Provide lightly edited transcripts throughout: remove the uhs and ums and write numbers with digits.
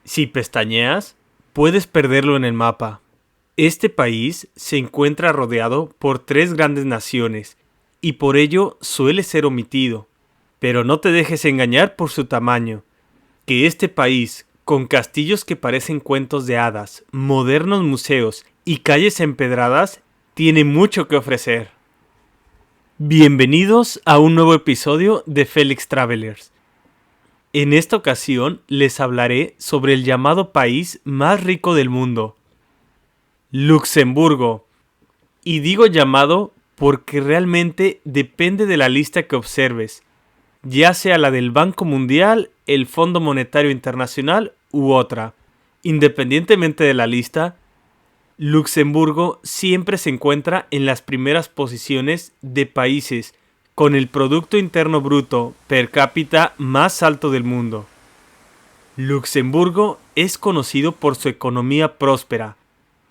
Si pestañeas, puedes perderlo en el mapa. Este país se encuentra rodeado por tres grandes naciones y por ello suele ser omitido. Pero no te dejes engañar por su tamaño, que este país, con castillos que parecen cuentos de hadas, modernos museos y calles empedradas, tiene mucho que ofrecer. Bienvenidos a un nuevo episodio de Felix Travelers. En esta ocasión les hablaré sobre el llamado país más rico del mundo, Luxemburgo. Y digo llamado porque realmente depende de la lista que observes, ya sea la del Banco Mundial, el Fondo Monetario Internacional u otra. Independientemente de la lista, Luxemburgo siempre se encuentra en las primeras posiciones de países con el Producto Interno Bruto per cápita más alto del mundo. Luxemburgo es conocido por su economía próspera,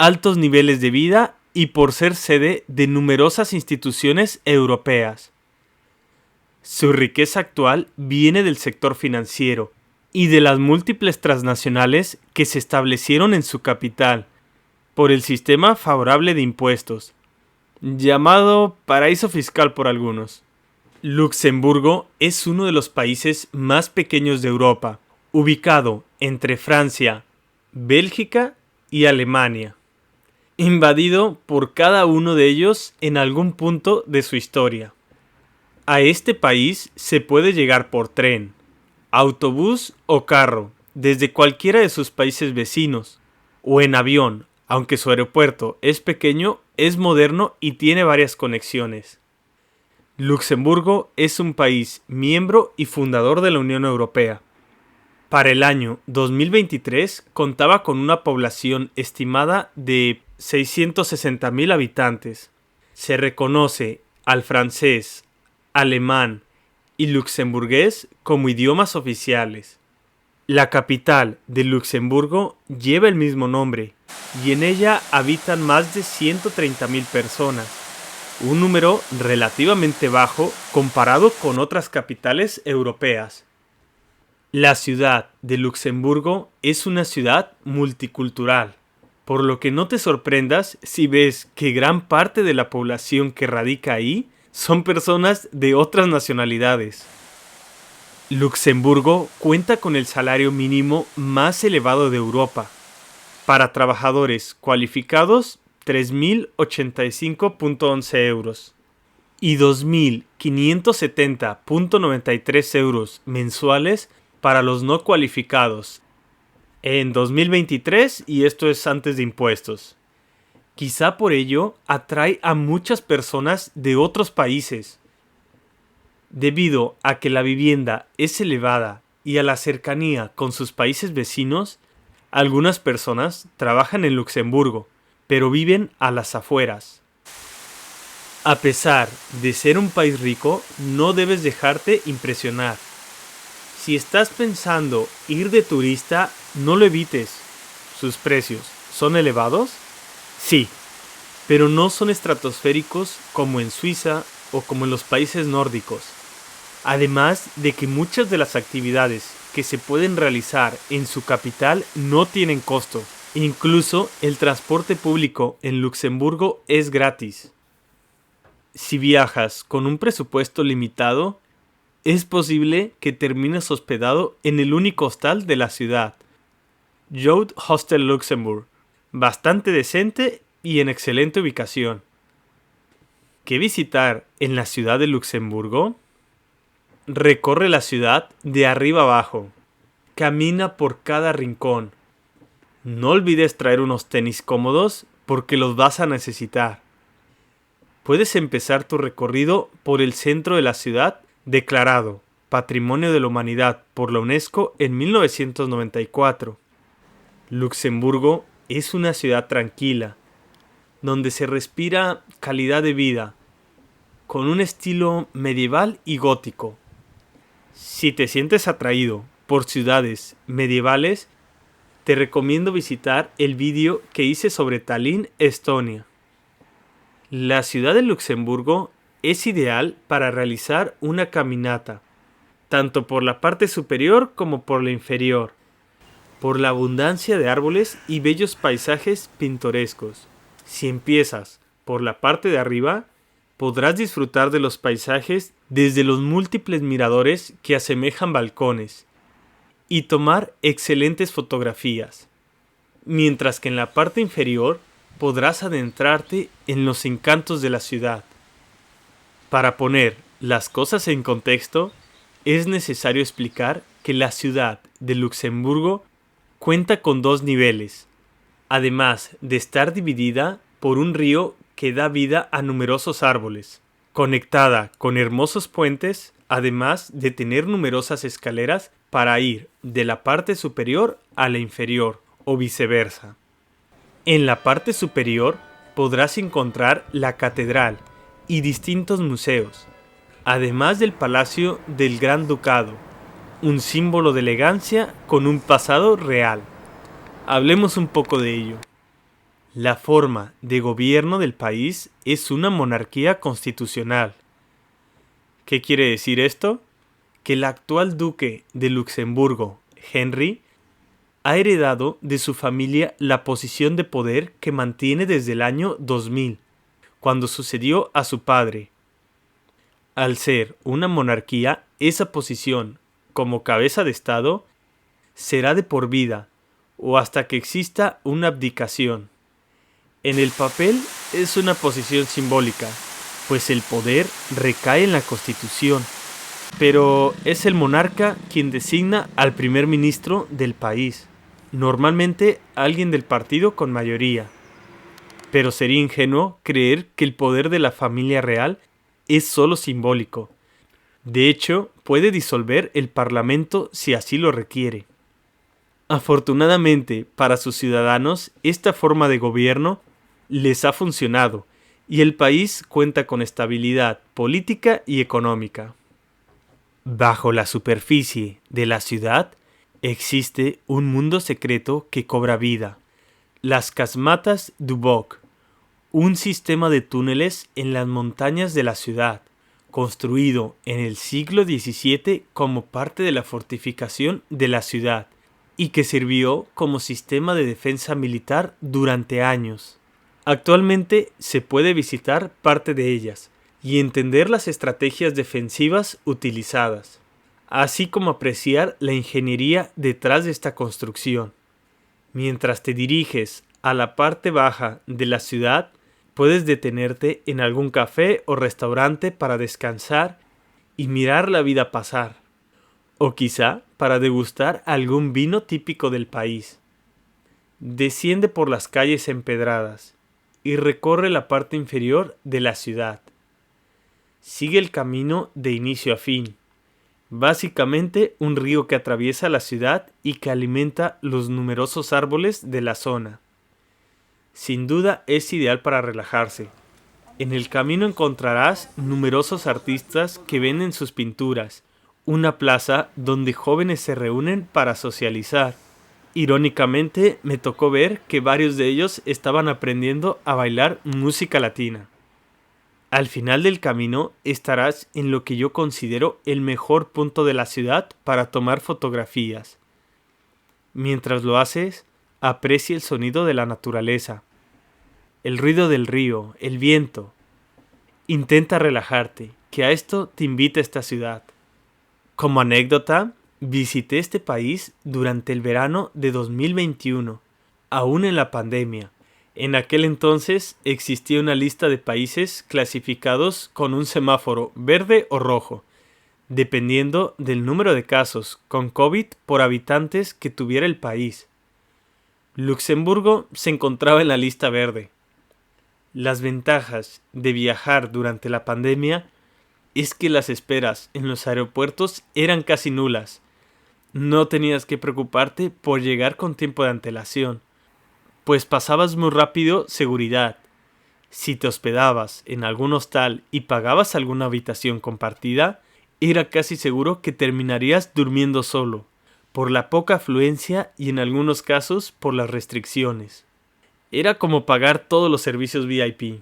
altos niveles de vida y por ser sede de numerosas instituciones europeas. Su riqueza actual viene del sector financiero y de las múltiples transnacionales que se establecieron en su capital por el sistema favorable de impuestos, llamado paraíso fiscal por algunos. Luxemburgo es uno de los países más pequeños de Europa, ubicado entre Francia, Bélgica y Alemania, invadido por cada uno de ellos en algún punto de su historia. A este país se puede llegar por tren, autobús o carro, desde cualquiera de sus países vecinos, o en avión, aunque su aeropuerto es pequeño, es moderno y tiene varias conexiones. Luxemburgo es un país miembro y fundador de la Unión Europea. Para el año 2023 contaba con una población estimada de 660.000 habitantes. Se reconoce al francés, alemán y luxemburgués como idiomas oficiales. La capital de Luxemburgo lleva el mismo nombre y en ella habitan más de 130.000 personas. Un número relativamente bajo comparado con otras capitales europeas. La ciudad de Luxemburgo es una ciudad multicultural, por lo que no te sorprendas si ves que gran parte de la población que radica ahí son personas de otras nacionalidades. Luxemburgo cuenta con el salario mínimo más elevado de Europa. Para trabajadores cualificados, 3.085.11 euros y 2.570.93 euros mensuales para los no cualificados en 2023, y esto es antes de impuestos. Quizá por ello atrae a muchas personas de otros países. Debido a que la vivienda es elevada y a la cercanía con sus países vecinos, algunas personas trabajan en Luxemburgo, pero viven a las afueras. A pesar de ser un país rico, no debes dejarte impresionar. Si estás pensando ir de turista, no lo evites. ¿Sus precios son elevados? Sí, pero no son estratosféricos como en Suiza o como en los países nórdicos. Además de que muchas de las actividades que se pueden realizar en su capital no tienen costo. Incluso el transporte público en Luxemburgo es gratis. Si viajas con un presupuesto limitado, es posible que termines hospedado en el único hostal de la ciudad, Youth Hostel Luxembourg, bastante decente y en excelente ubicación. ¿Qué visitar en la ciudad de Luxemburgo? Recorre la ciudad de arriba abajo. Camina por cada rincón. No olvides traer unos tenis cómodos porque los vas a necesitar. Puedes empezar tu recorrido por el centro de la ciudad, declarado Patrimonio de la Humanidad por la UNESCO en 1994. Luxemburgo es una ciudad tranquila, donde se respira calidad de vida, con un estilo medieval y gótico. Si te sientes atraído por ciudades medievales, te recomiendo visitar el vídeo que hice sobre Tallinn, Estonia. La ciudad de Luxemburgo es ideal para realizar una caminata, tanto por la parte superior como por la inferior. por la abundancia de árboles y bellos paisajes pintorescos. Si empiezas por la parte de arriba, podrás disfrutar de los paisajes desde los múltiples miradores que asemejan balcones y tomar excelentes fotografías, mientras que en la parte inferior podrás adentrarte en los encantos de la ciudad. Para poner las cosas en contexto, es necesario explicar que la ciudad de Luxemburgo cuenta con 2 niveles, además de estar dividida por un río que da vida a numerosos árboles, conectada con hermosos puentes, además de tener numerosas escaleras para ir de la parte superior a la inferior o viceversa. En la parte superior podrás encontrar la catedral y distintos museos, además del Palacio del Gran Ducado, un símbolo de elegancia con un pasado real. Hablemos un poco de ello. La forma de gobierno del país es una monarquía constitucional. ¿Qué quiere decir esto? Que el actual duque de Luxemburgo, Henry, ha heredado de su familia la posición de poder que mantiene desde el año 2000, cuando sucedió a su padre. Al ser una monarquía, esa posición, como cabeza de Estado, será de por vida o hasta que exista una abdicación. En el papel es una posición simbólica, pues el poder recae en la Constitución, pero es el monarca quien designa al primer ministro del país, normalmente alguien del partido con mayoría. Pero sería ingenuo creer que el poder de la familia real es solo simbólico. De hecho, puede disolver el Parlamento si así lo requiere. Afortunadamente para sus ciudadanos, esta forma de gobierno les ha funcionado y el país cuenta con estabilidad política y económica. Bajo la superficie de la ciudad existe un mundo secreto que cobra vida, las Casmatas du Boc, un sistema de túneles en las montañas de la ciudad, construido en el siglo XVII como parte de la fortificación de la ciudad y que sirvió como sistema de defensa militar durante años. Actualmente se puede visitar parte de ellas y entender las estrategias defensivas utilizadas, así como apreciar la ingeniería detrás de esta construcción. Mientras te diriges a la parte baja de la ciudad, puedes detenerte en algún café o restaurante para descansar y mirar la vida pasar, o quizá para degustar algún vino típico del país. Desciende por las calles empedradas y recorre la parte inferior de la ciudad. Sigue el camino de inicio a fin, básicamente un río que atraviesa la ciudad y que alimenta los numerosos árboles de la zona. Sin duda es ideal para relajarse. En el camino encontrarás numerosos artistas que venden sus pinturas, una plaza donde jóvenes se reúnen para socializar. Irónicamente, me tocó ver que varios de ellos estaban aprendiendo a bailar música latina. Al final del camino estarás en lo que yo considero el mejor punto de la ciudad para tomar fotografías. Mientras lo haces, aprecia el sonido de la naturaleza, el ruido del río, el viento. Intenta relajarte, que a esto te invita esta ciudad. Como anécdota, visité este país durante el verano de 2021, aún en la pandemia. En aquel entonces existía una lista de países clasificados con un semáforo verde o rojo, dependiendo del número de casos con COVID por habitantes que tuviera el país. Luxemburgo se encontraba en la lista verde. Las ventajas de viajar durante la pandemia es que las esperas en los aeropuertos eran casi nulas. No tenías que preocuparte por llegar con tiempo de antelación, pues pasabas muy rápido seguridad. Si te hospedabas en algún hostal y pagabas alguna habitación compartida, era casi seguro que terminarías durmiendo solo, por la poca afluencia y en algunos casos por las restricciones. Era como pagar todos los servicios VIP.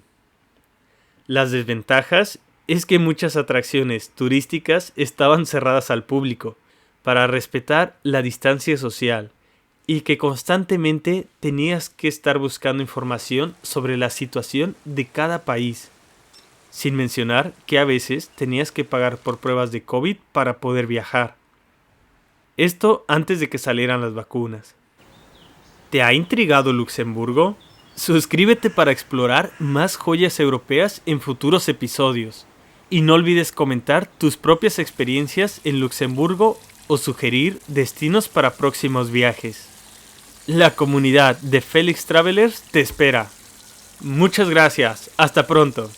Las desventajas es que muchas atracciones turísticas estaban cerradas al público para respetar la distancia social y que constantemente tenías que estar buscando información sobre la situación de cada país, sin mencionar que a veces tenías que pagar por pruebas de COVID para poder viajar. Esto antes de que salieran las vacunas. ¿Te ha intrigado Luxemburgo? Suscríbete para explorar más joyas europeas en futuros episodios. Y no olvides comentar tus propias experiencias en Luxemburgo o sugerir destinos para próximos viajes. La comunidad de Felix Travelers te espera. Muchas gracias. Hasta pronto.